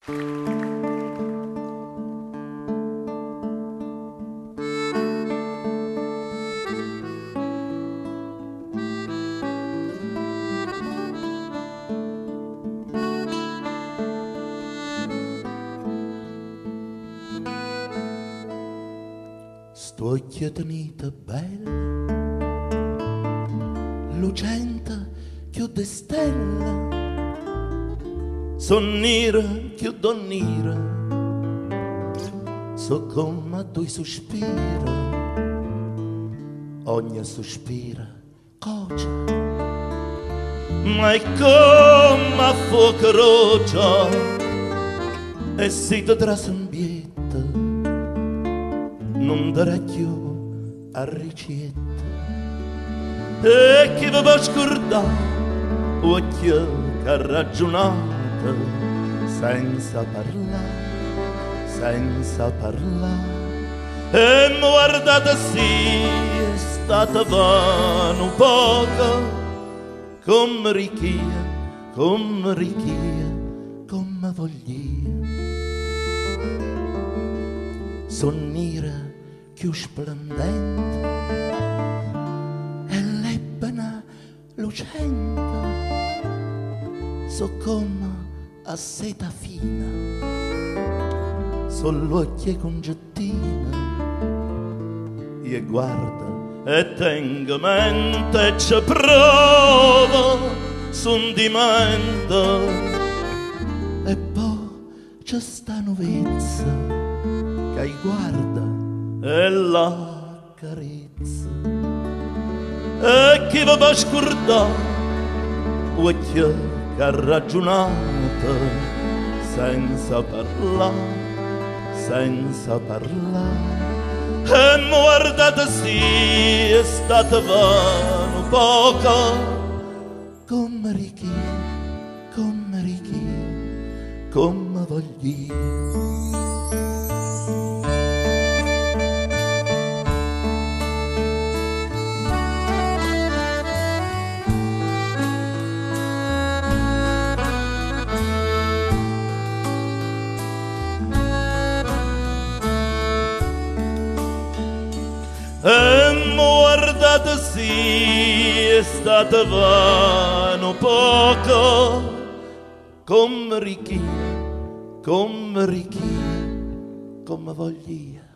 Sto chiatanita bella, lucente chiù de stella, son nera chiù donnira, so come tu sospira, ogni sospira cocia, ma è come fuoco rocia, e si te trasambietta, non darà più a ricetta, e chi vi va scordare occhio che ha ragionato senza parlare, e mi guardate sì, è stata vana un poco, come richia, come voglia. Son nera più splendente e l'ebena lucente, so come a seta fina, son l'occhio con gettina, e guarda e tengo mente e ci provo son di mente, e poi c'è sta novezza che guarda e la carezza, e chi va a scordare occhio che ha ragionato senza parlare, e mi guardate sì, è stata vana poco, come richia, come voglia. E guardate sì, è stata vano poco, come richia, come voglia.